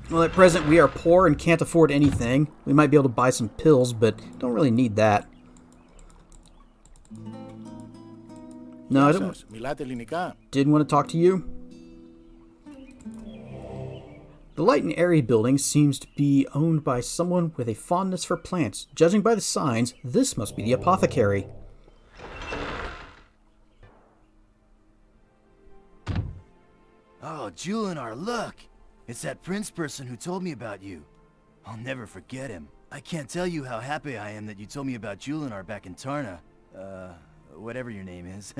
Well, at present we are poor and can't afford anything. We might be able to buy some pills, but don't really need that. No, I Γεια don't, σας, μιλάτε ελληνικά? didn't want to talk to you. The light and airy building seems to be owned by someone with a fondness for plants. Judging by the signs, this must be the apothecary. Oh, Julinar, look! It's that prince person who told me about you. I'll never forget him. I can't tell you how happy I am that you told me about Julinar back in Tarna. Whatever your name is.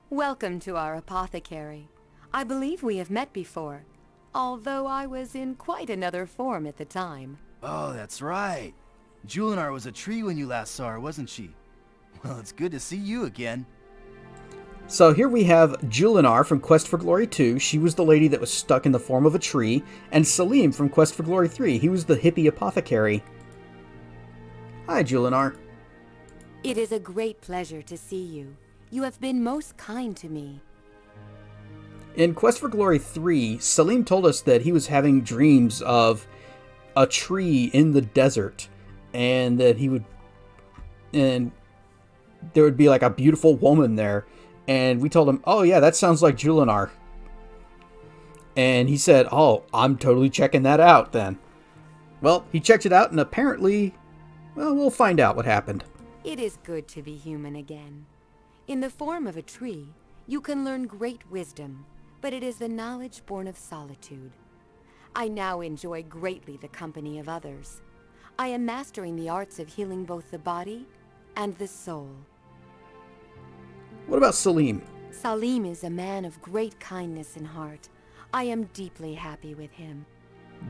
Welcome to our apothecary. I believe we have met before, although I was in quite another form at the time. Oh, that's right. Julinar was a tree when you last saw her, wasn't she? Well, it's good to see you again. So here we have Julinar from Quest for Glory 2. She was the lady that was stuck in the form of a tree. And Salim from Quest for Glory 3. He was the hippie apothecary. Hi, Julinar. It is a great pleasure to see you. You have been most kind to me. In Quest for Glory 3, Salim told us that he was having dreams of a tree in the desert. And that and there would be like a beautiful woman there. And we told him, oh yeah, that sounds like Julinar. And he said, oh, I'm totally checking that out then. Well, he checked it out and apparently, well, we'll find out what happened. It is good to be human again. In the form of a tree, you can learn great wisdom, but it is the knowledge born of solitude. I now enjoy greatly the company of others. I am mastering the arts of healing both the body and the soul. What about Salim? Salim is a man of great kindness and heart. I am deeply happy with him.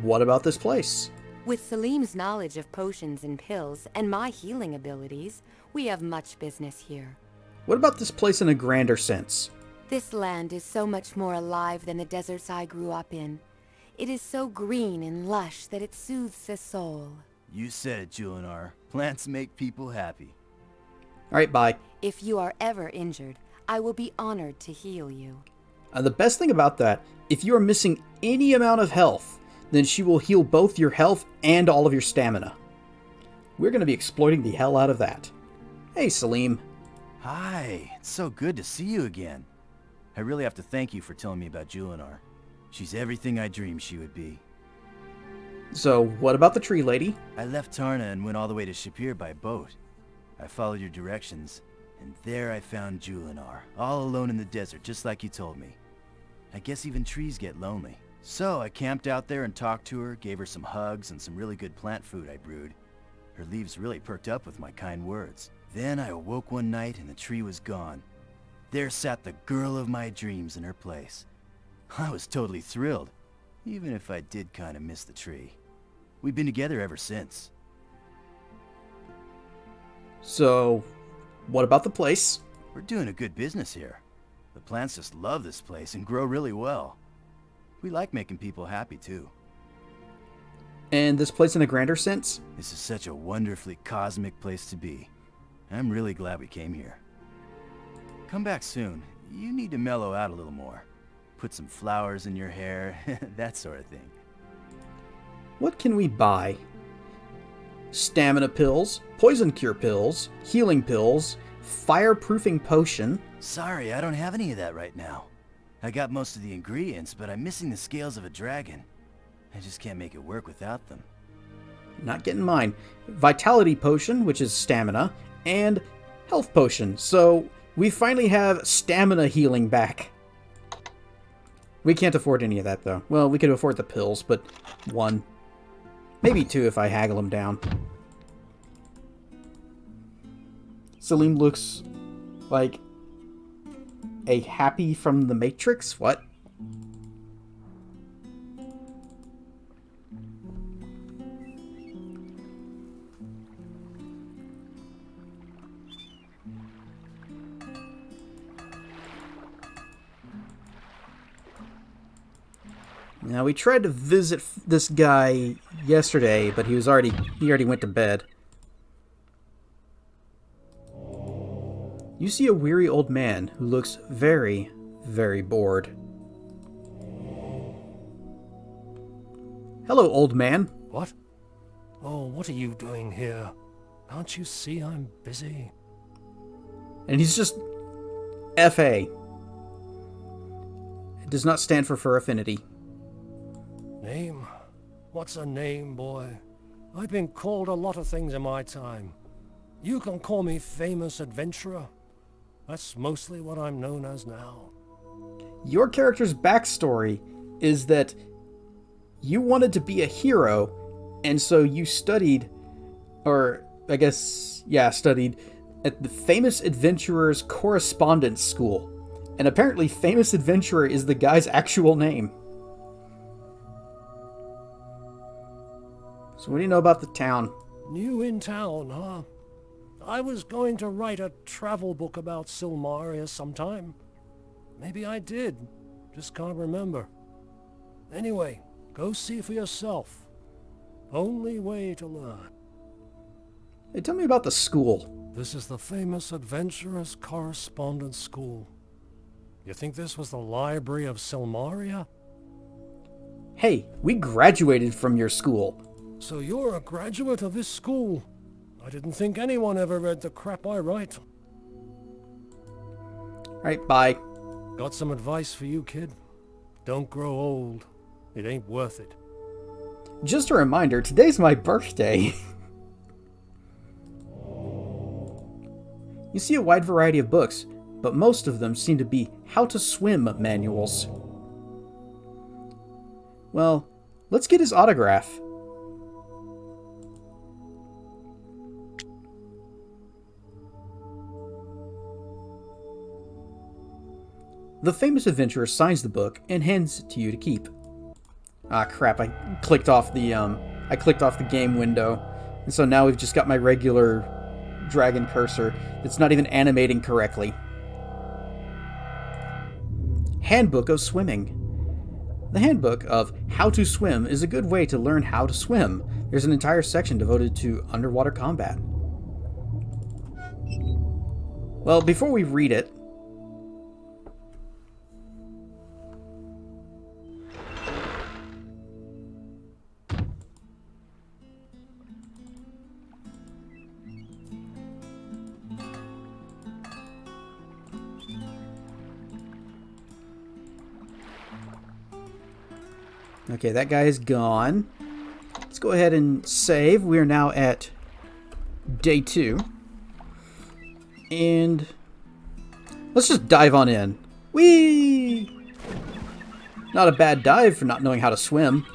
What about this place? With Salim's knowledge of potions and pills and my healing abilities, we have much business here. What about this place in a grander sense? This land is so much more alive than the deserts I grew up in. It is so green and lush that it soothes the soul. You said it, Julinar. Plants make people happy. Alright, bye. If you are ever injured, I will be honored to heal you. The best thing about that, if you are missing any amount of health, then she will heal both your health and all of your stamina. We're going to be exploiting the hell out of that. Hey, Salim. Hi, it's so good to see you again. I really have to thank you for telling me about Julinar. She's everything I dreamed she would be. So, what about the tree lady? I left Tarna and went all the way to Shapir by boat. I followed your directions, and there I found Julinar, all alone in the desert, just like you told me. I guess even trees get lonely. So I camped out there and talked to her, gave her some hugs and some really good plant food I brewed. Her leaves really perked up with my kind words. Then I awoke one night and the tree was gone. There sat the girl of my dreams in her place. I was totally thrilled, even if I did kind of miss the tree. We've been together ever since. So, what about the place? We're doing a good business here. The plants just love this place and grow really well. We like making people happy too. And this place in a grander sense? This is such a wonderfully cosmic place to be. I'm really glad we came here. Come back soon. You need to mellow out a little more. Put some flowers in your hair, that sort of thing. What can we buy? Stamina pills, poison cure pills, healing pills, fireproofing potion. Sorry, I don't have any of that right now. I got most of the ingredients, but I'm missing the scales of a dragon. I just can't make it work without them. Not getting mine. Vitality potion, which is stamina, and health potion. So we finally have stamina healing back. We can't afford any of that, though. Well, we could afford the pills, but one. Maybe two if I haggle them down. Salim looks like a Happy from the Matrix? What? Now, we tried to visit this guy yesterday, but he already went to bed. You see a weary old man who looks very, very bored. Hello, old man. What? Oh, what are you doing here? Can't you see I'm busy? And he's just F.A. It does not stand for Fur Affinity. Name? What's a name, boy? I've been called a lot of things in my time. You can call me famous adventurer. That's mostly what I'm known as now. Your character's backstory is that you wanted to be a hero, and so you studied, or I guess, yeah, studied at the Famous Adventurer's Correspondence School. And apparently Famous Adventurer is the guy's actual name. So what do you know about the town? New in town, huh? I was going to write a travel book about Silmaria sometime. Maybe I did. Just can't remember. Anyway, go see for yourself. Only way to learn. Hey, tell me about the school. This is the Famous Adventurer's Correspondence School. You think this was the library of Silmaria? Hey, we graduated from your school. So you're a graduate of this school. I didn't think anyone ever read the crap I write. Alright, bye. Got some advice for you, kid. Don't grow old. It ain't worth it. Just a reminder, today's my birthday. You see a wide variety of books, but most of them seem to be how to swim manuals. Well, let's get his autograph. The Famous Adventurer signs the book and hands it to you to keep. Ah, crap! I clicked off the game window, and so now we've just got my regular dragon cursor that's not even animating correctly. Handbook of Swimming. The Handbook of How to Swim is a good way to learn how to swim. There's an entire section devoted to underwater combat. Well, before we read it, okay, that guy is gone. Let's go ahead and save. We are now at day 2. And let's just dive on in. Whee! Not a bad dive for not knowing how to swim.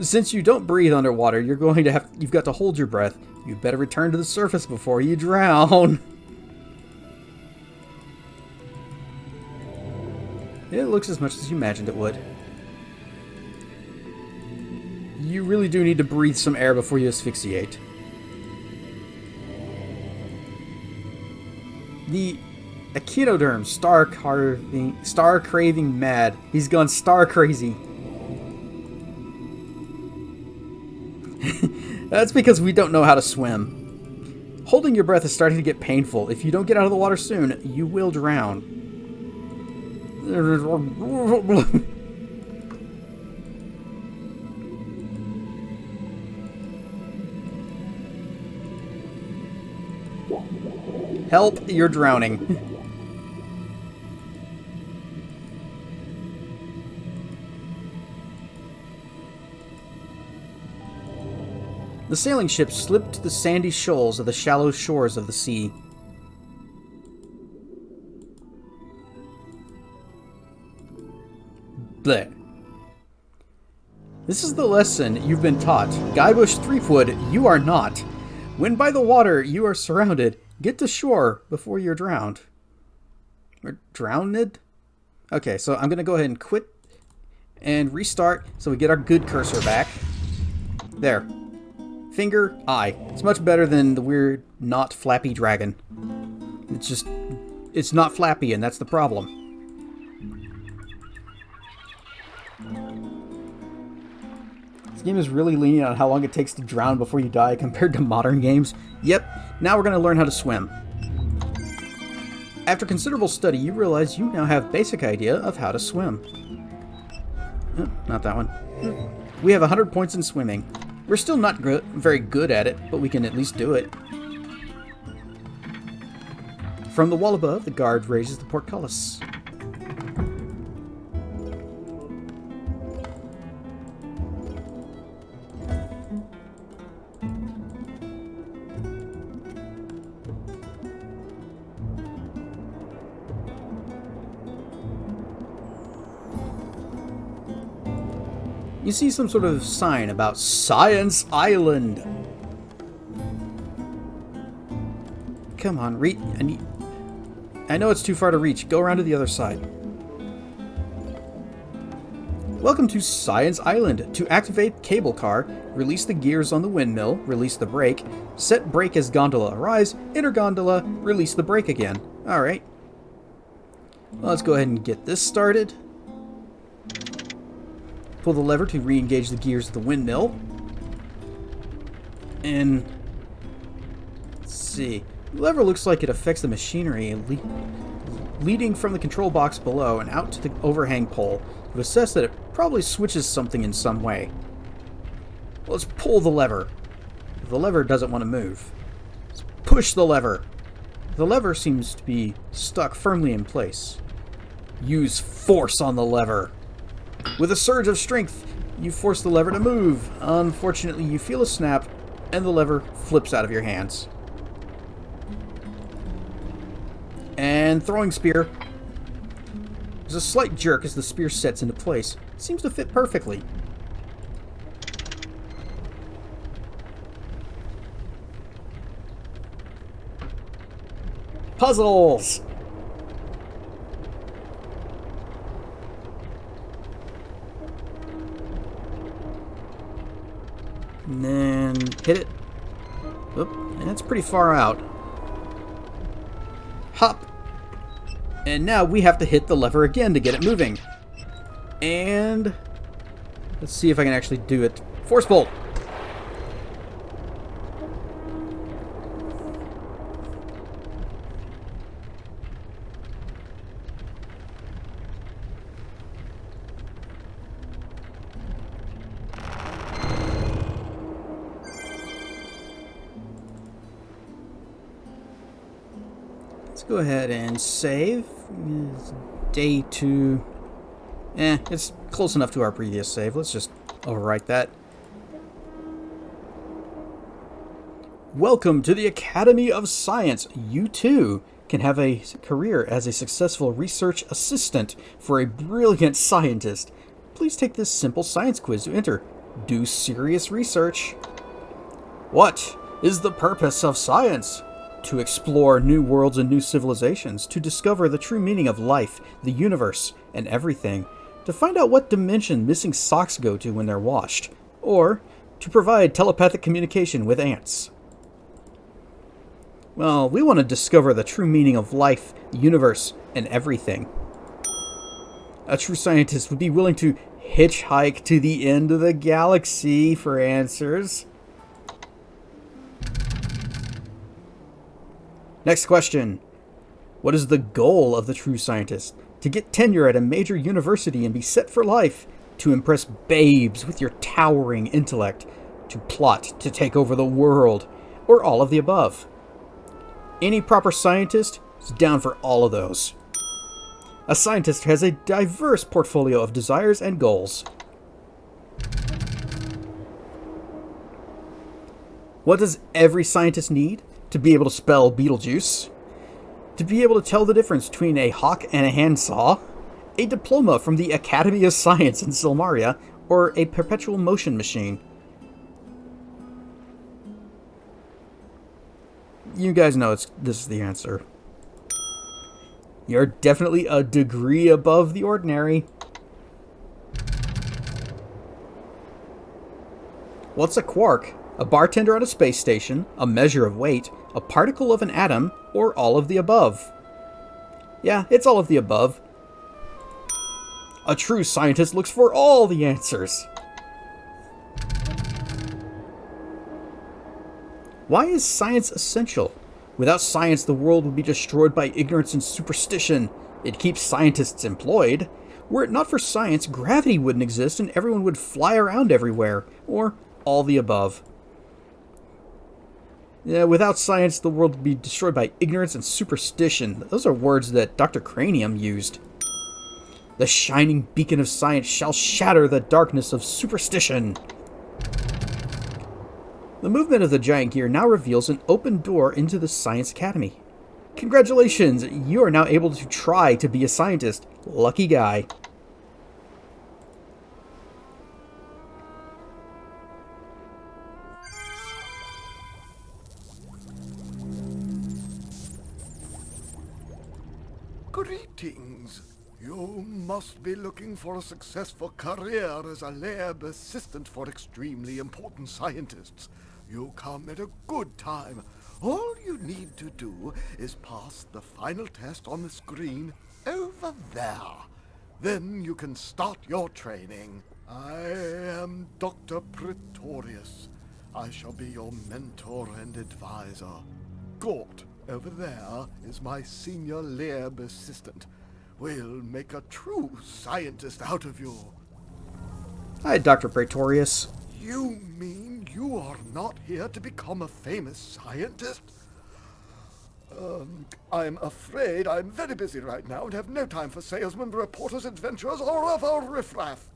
Since you don't breathe underwater, you've got to hold your breath. You better return to the surface before you drown. It looks as much as you imagined it would. You really do need to breathe some air before you asphyxiate. The Echinoderm, star craving mad. He's gone star crazy. That's because we don't know how to swim. Holding your breath is starting to get painful. If you don't get out of the water soon, you will drown. Help, you're drowning. The sailing ship slipped to the sandy shoals of the shallow shores of the sea. Bleh. This is the lesson you've been taught. Guybrush Threepwood, you are not. When by the water you are surrounded, get to shore before you're drowned. Or drowned? Okay, so I'm going to go ahead and quit and restart so we get our good cursor back. There. Finger, eye. It's much better than the weird, not flappy dragon. It's not flappy, and that's the problem. This game is really lenient on how long it takes to drown before you die compared to modern games. Yep, now we're going to learn how to swim. After considerable study, you realize you now have basic idea of how to swim. Not that one. We have 100 points in swimming. We're still not very good at it, but we can at least do it. From the wall above, the guard raises the portcullis. You see some sort of sign about Science Island. Come on, reach. I know it's too far to reach. Go around to the other side. Welcome to Science Island. To activate cable car, release the gears on the windmill, release the brake, set brake as gondola arise, enter gondola, release the brake again. Alright. Well, let's go ahead and get this started. Pull the lever to re-engage the gears of the windmill. And let's see. The lever looks like it affects the machinery leading from the control box below and out to the overhang pole. You've assessed that it probably switches something in some way. Let's pull the lever. The lever doesn't want to move. Let's push the lever. The lever seems to be stuck firmly in place. Use force on the lever. With a surge of strength, you force the lever to move. Unfortunately, you feel a snap, and the lever flips out of your hands. And throwing spear. There's a slight jerk as the spear sets into place. It seems to fit perfectly. Puzzles! And then hit it. Oop, and it's pretty far out. Hop. And now we have to hit the lever again to get it moving. And let's see if I can actually do it. Force bolt. Let's go ahead and save. It's day 2. It's close enough to our previous save. Let's just overwrite that. Welcome to the Academy of Science. You too can have a career as a successful research assistant for a brilliant scientist. Please take this simple science quiz to enter. Do serious research. What is the purpose of science? To explore new worlds and new civilizations, to discover the true meaning of life, the universe, and everything, to find out what dimension missing socks go to when they're washed, or to provide telepathic communication with ants. Well, we want to discover the true meaning of life, the universe, and everything. A true scientist would be willing to hitchhike to the end of the galaxy for answers. Next question. What is the goal of the true scientist? To get tenure at a major university and be set for life? To impress babes with your towering intellect? To plot to take over the world? Or all of the above? Any proper scientist is down for all of those. A scientist has a diverse portfolio of desires and goals. What does every scientist need? To be able to spell Beetlejuice, to be able to tell the difference between a hawk and a handsaw, a diploma from the Academy of Science in Silmaria, or a perpetual motion machine. You guys know this is the answer. You're definitely a degree above the ordinary. What's a quark? A bartender at a space station, a measure of weight, a particle of an atom, or all of the above? Yeah, it's all of the above. A true scientist looks for all the answers. Why is science essential? Without science, the world would be destroyed by ignorance and superstition. It keeps scientists employed. Were it not for science, gravity wouldn't exist and everyone would fly around everywhere. Or all the above. Yeah, without science, the world would be destroyed by ignorance and superstition. Those are words that Dr. Cranium used. The shining beacon of science shall shatter the darkness of superstition. The movement of the giant gear now reveals an open door into the Science Academy. Congratulations, you are now able to try to be a scientist. Lucky guy. Greetings. You must be looking for a successful career as a lab assistant for extremely important scientists. You come at a good time. All you need to do is pass the final test on the screen over there. Then you can start your training. I am Dr. Pretorius. I shall be your mentor and advisor. Gort, over there, is my senior lab assistant. We'll make a true scientist out of you. Hi, Dr. Pretorius. You mean you are not here to become a famous scientist? I'm afraid I'm very busy right now and have no time for salesmen, reporters, adventurers, or other riffraff.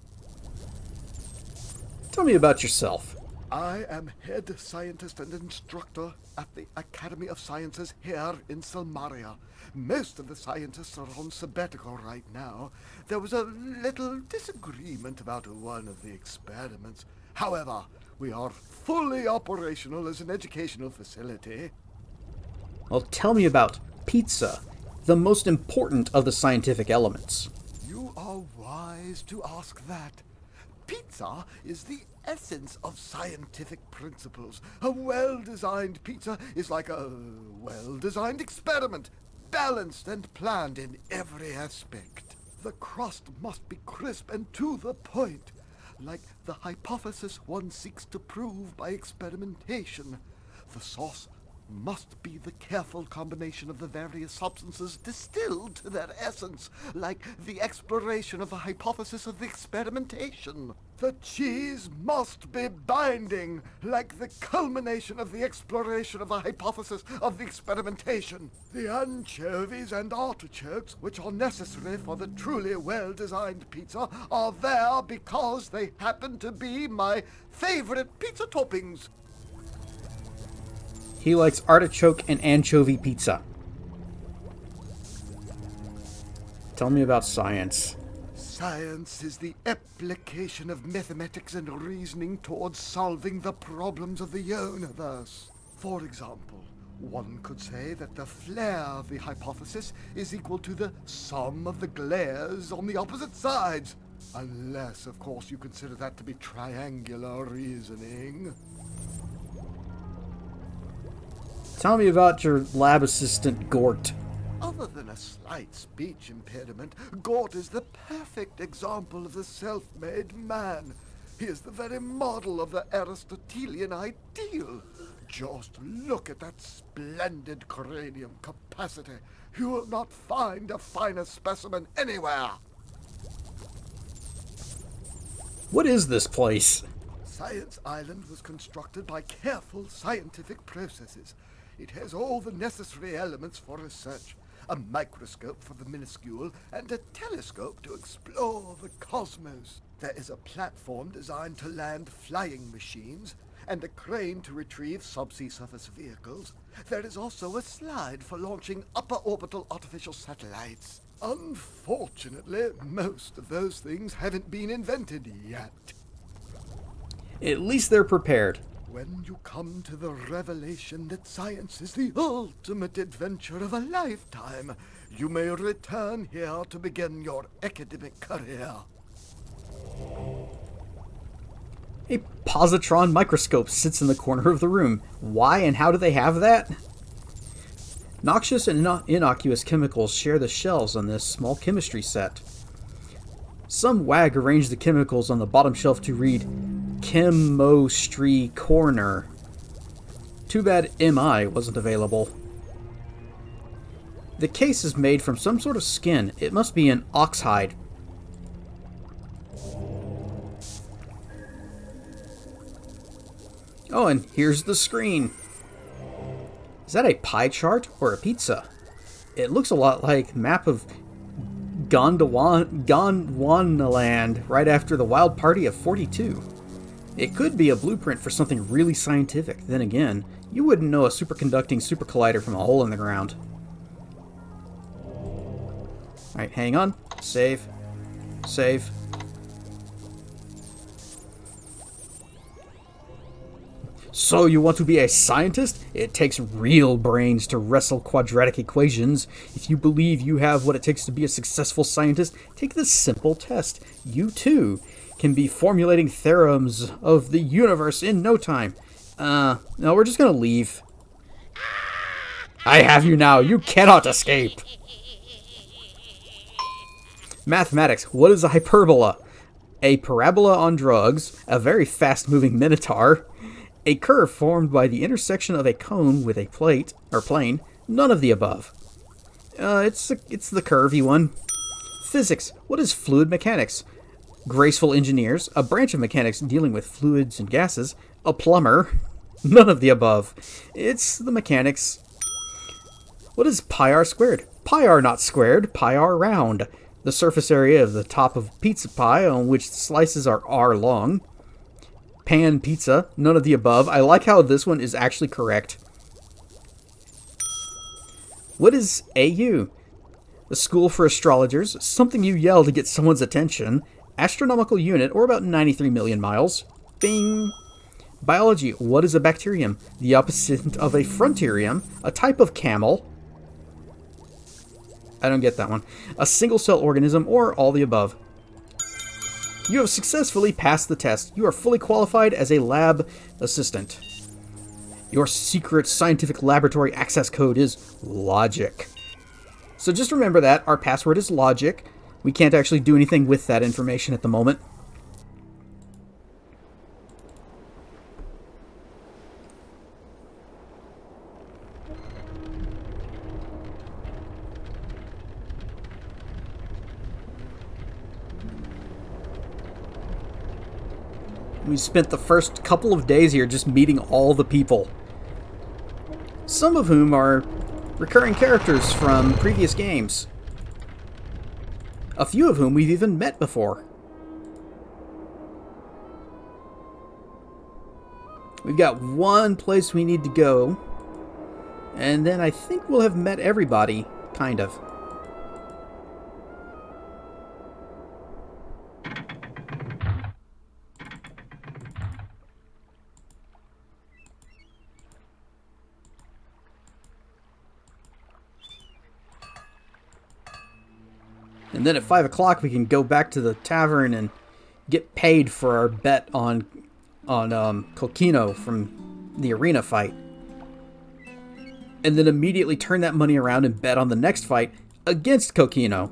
Tell me about yourself. I am head scientist and instructor at the Academy of Sciences here in Silmaria. Most of the scientists are on sabbatical right now. There was a little disagreement about one of the experiments. However, we are fully operational as an educational facility. Well, tell me about pizza, the most important of the scientific elements. You are wise to ask that. Pizza is the essence of scientific principles. A well-designed pizza is like a well-designed experiment, balanced and planned in every aspect. The crust must be crisp and to the point, like the hypothesis one seeks to prove by experimentation. The sauce must be the careful combination of the various substances distilled to their essence, like the exploration of the hypothesis of the experimentation. The cheese must be binding, like the culmination of the exploration of the hypothesis of the experimentation. The anchovies and artichokes, which are necessary for the truly well-designed pizza, are there because they happen to be my favorite pizza toppings. He likes artichoke and anchovy pizza. Tell me about science. Science is the application of mathematics and reasoning towards solving the problems of the universe. For example, one could say that the flare of the hypothesis is equal to the sum of the glares on the opposite sides. Unless, of course, you consider that to be triangular reasoning. Tell me about your lab assistant, Gort. Other than a slight speech impairment, Gort is the perfect example of the self-made man. He is the very model of the Aristotelian ideal. Just look at that splendid cranium capacity. You will not find a finer specimen anywhere. What is this place? Science Island was constructed by careful scientific processes. It has all the necessary elements for research. A microscope for the minuscule and a telescope to explore the cosmos. There is a platform designed to land flying machines and a crane to retrieve subsea surface vehicles. There is also a slide for launching upper orbital artificial satellites. Unfortunately, most of those things haven't been invented yet. At least they're prepared. When you come to the revelation that science is the ultimate adventure of a lifetime, you may return here to begin your academic career. A positron microscope sits in the corner of the room. Why and how do they have that? Noxious and innocuous chemicals share the shelves on this small chemistry set. Some wag arranged the chemicals on the bottom shelf to read Chemistry Corner. Too bad MI wasn't available. The case is made from some sort of skin. It must be an ox hide. Oh, and here's the screen. Is that a pie chart or a pizza? It looks a lot like map of Gondwanaland right after the Wild Party of 42. It could be a blueprint for something really scientific. Then again, you wouldn't know a superconducting super collider from a hole in the ground. Alright, hang on. Save. Save. So you want to be a scientist? It takes real brains to wrestle quadratic equations. If you believe you have what it takes to be a successful scientist, take this simple test. You too can be formulating theorems of the universe in no time. No, we're just gonna leave. I have you now. You cannot escape. Mathematics. What is a hyperbola? A parabola on drugs, a very fast-moving minotaur, a curve formed by the intersection of a cone with a plate, or plane, none of the above. It's the curvy one. Physics. What is fluid mechanics? Graceful engineers, a branch of mechanics dealing with fluids and gases, a plumber, none of the above. It's the mechanics. What is pi r squared? Pi r not squared, pi r round. The surface area of the top of pizza pie on which the slices are r long. Pan pizza, none of the above. I like how this one is actually correct. What is AU? The school for astrologers, something you yell to get someone's attention. Astronomical unit, or about 93 million miles. Bing! Biology, what is a bacterium? The opposite of a frontierium, a type of camel. I don't get that one. A single-cell organism, or all the above. You have successfully passed the test. You are fully qualified as a lab assistant. Your secret scientific laboratory access code is logic. So just remember that. Our password is logic. We can't actually do anything with that information at the moment. We spent the first couple of days here just meeting all the people. Some of whom are recurring characters from previous games. A few of whom we've even met before. We've got one place we need to go. And then I think we'll have met everybody, kind of. And then at 5 o'clock we can go back to the tavern and get paid for our bet on Kokino from the arena fight. And then immediately turn that money around and bet on the next fight against Kokino.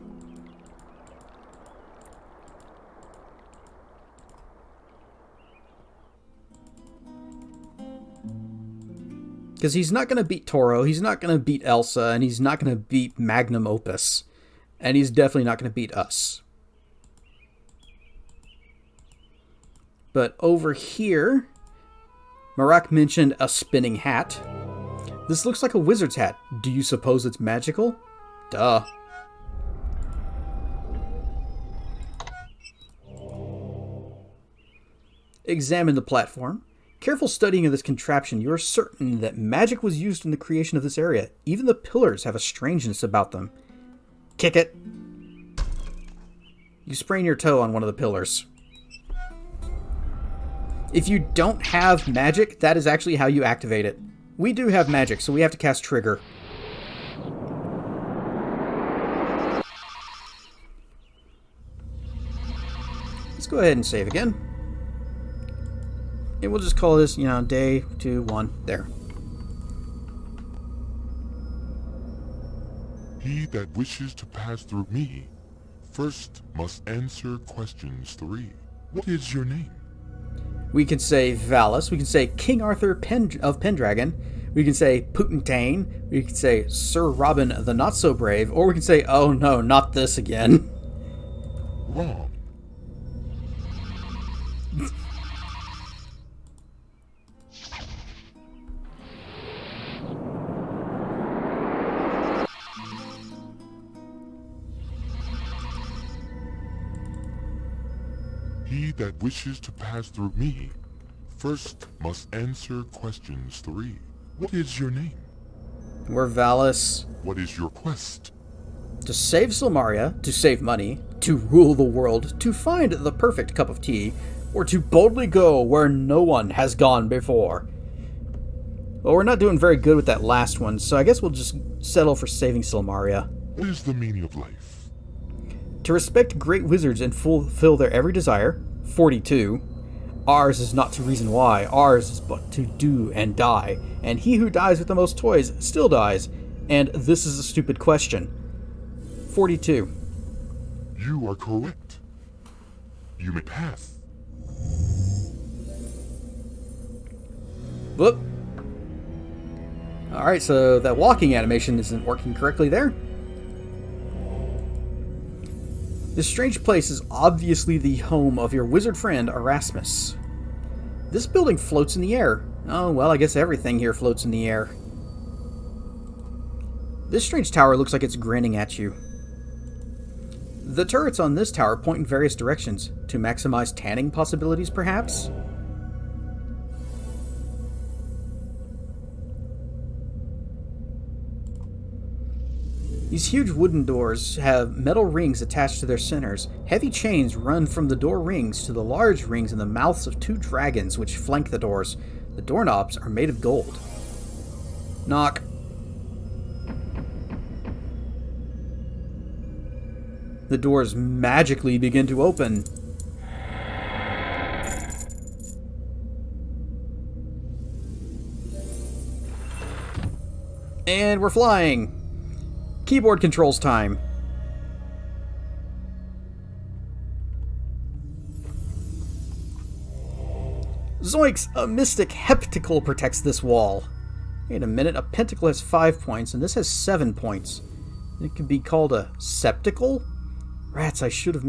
Because he's not going to beat Toro, he's not going to beat Elsa, and he's not going to beat Magnum Opus. And he's definitely not going to beat us. But over here, Marak mentioned a spinning hat. This looks like a wizard's hat. Do you suppose it's magical? Duh. Examine the platform. Careful studying of this contraption, you are certain that magic was used in the creation of this area. Even the pillars have a strangeness about them. Kick it. You sprain your toe on one of the pillars. If you don't have magic, that is actually how you activate it. We do have magic, so we have to cast Trigger. Let's go ahead and save again. And we'll just call this, day 2, 1. There. He that wishes to pass through me, first must answer questions 3. What is your name? We can say Valis. We can say King Arthur of Pendragon. We can say Putintain. We can say Sir Robin the Not So Brave. Or we can say, oh no, not this again. Wrong. He that wishes to pass through me first must answer questions 3. What is your name? We're Valis. What is your quest? To save Silmaria, to save money, to rule the world, to find the perfect cup of tea, or to boldly go where no one has gone before. Well, we're not doing very good with that last one, so I guess we'll just settle for saving Silmaria. What is the meaning of life? To respect great wizards and fulfill their every desire, 42. Ours is not to reason why, ours is but to do and die, and he who dies with the most toys still dies, and this is a stupid question. 42. You are correct. You may pass. Whoop. Alright, so that walking animation isn't working correctly there. This strange place is obviously the home of your wizard friend, Erasmus. This building floats in the air. Oh, well, I guess everything here floats in the air. This strange tower looks like it's grinning at you. The turrets on this tower point in various directions, to maximize tanning possibilities, perhaps? These huge wooden doors have metal rings attached to their centers. Heavy chains run from the door rings to the large rings in the mouths of 2 dragons which flank the doors. The doorknobs are made of gold. Knock. The doors magically begin to open. And we're flying. Keyboard controls time. Zoinks! A mystic heptacle protects this wall. Wait a minute, a pentacle has 5 points, and this has 7 points. It could be called a septicle? Rats, I could have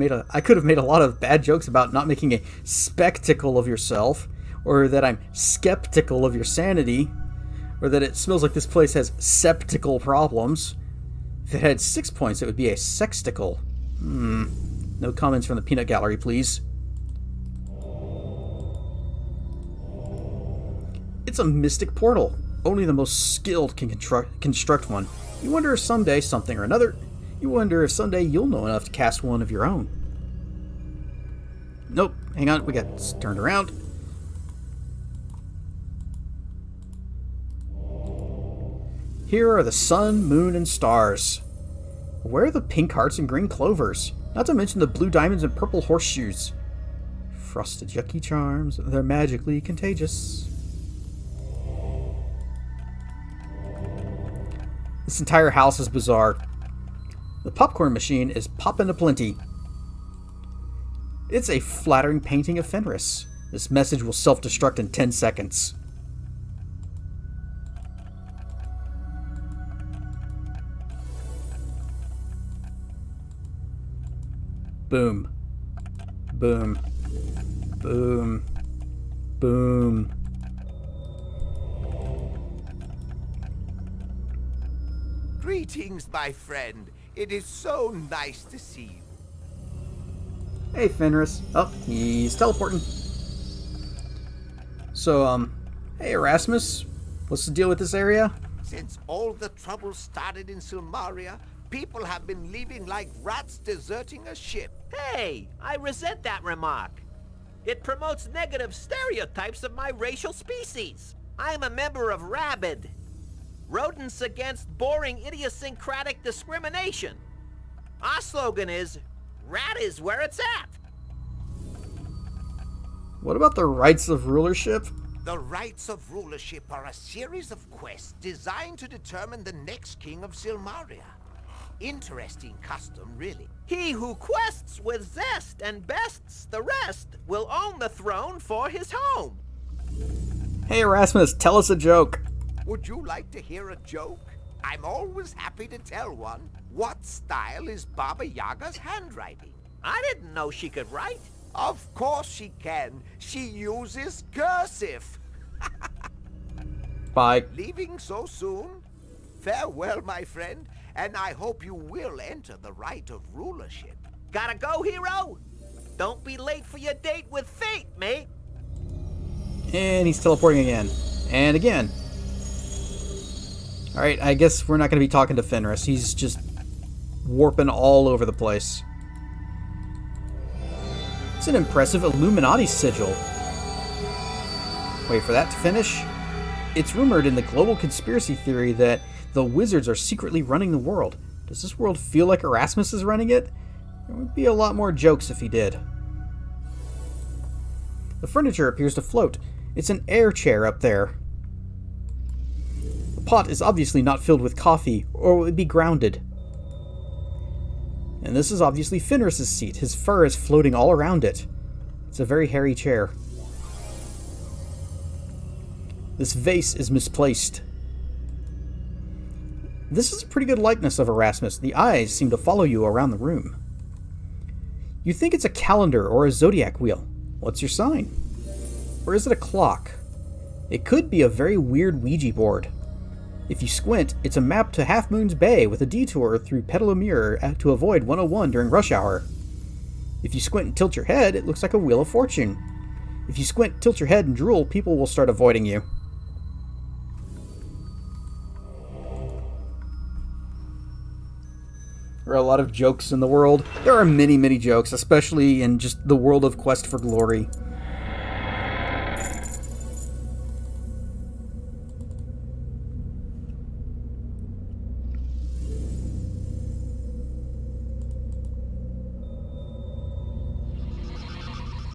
made a lot of bad jokes about not making a spectacle of yourself, or that I'm skeptical of your sanity, or that it smells like this place has septical problems. If it had 6 points, it would be a sexticle. No comments from the peanut gallery, please. It's a mystic portal. Only the most skilled can construct one. You wonder if someday something or another... You wonder if someday you'll know enough to cast one of your own. Nope. Hang on. We got turned around. Here are the sun, moon, and stars. Where are the pink hearts and green clovers? Not to mention the blue diamonds and purple horseshoes. Frosted yucky charms. They're magically contagious. This entire house is bizarre. The popcorn machine is poppin' aplenty. It's a flattering painting of Fenris. This message will self-destruct in 10 seconds. Boom. Boom. Boom. Boom. Greetings, my friend. It is so nice to see you. Hey, Fenris. Oh, he's teleporting. So, hey, Erasmus. What's the deal with this area? Since all the trouble started in Silmaria, people have been leaving like rats deserting a ship. Hey, I resent that remark. It promotes negative stereotypes of my racial species. I'm a member of Rabid. Rodents Against Boring Idiosyncratic Discrimination. Our slogan is, rat is where it's at. What about the rights of rulership? The rights of rulership are a series of quests designed to determine the next king of Silmaria. Interesting custom, really. He who quests with zest and bests the rest will own the throne for his home. Hey, Erasmus, tell us a joke. Would you like to hear a joke? I'm always happy to tell one. What style is Baba Yaga's handwriting? I didn't know she could write. Of course she can. She uses cursive. Bye. Leaving so soon? Farewell, my friend, and I hope you will enter the rite of rulership. Gotta go, hero? Don't be late for your date with fate, mate. And he's teleporting again. And again. Alright, I guess we're not going to be talking to Fenris. He's just warping all over the place. It's an impressive Illuminati sigil. Wait for that to finish. It's rumored in the global conspiracy theory that the wizards are secretly running the world. Does this world feel like Erasmus is running it? There would be a lot more jokes if he did. The furniture appears to float. It's an air chair up there. The pot is obviously not filled with coffee, or it would be grounded. And this is obviously Fenris's seat. His fur is floating all around it. It's a very hairy chair. This vase is misplaced. This is a pretty good likeness of Erasmus. The eyes seem to follow you around the room. You think it's a calendar or a zodiac wheel. What's your sign? Or is it a clock? It could be a very weird Ouija board. If you squint, it's a map to Half Moon's Bay with a detour through Petalumir to avoid 101 during rush hour. If you squint and tilt your head, it looks like a Wheel of Fortune. If you squint, tilt your head, and drool, people will start avoiding you. There are a lot of jokes in the world. There are many, many jokes, especially in just the world of Quest for Glory.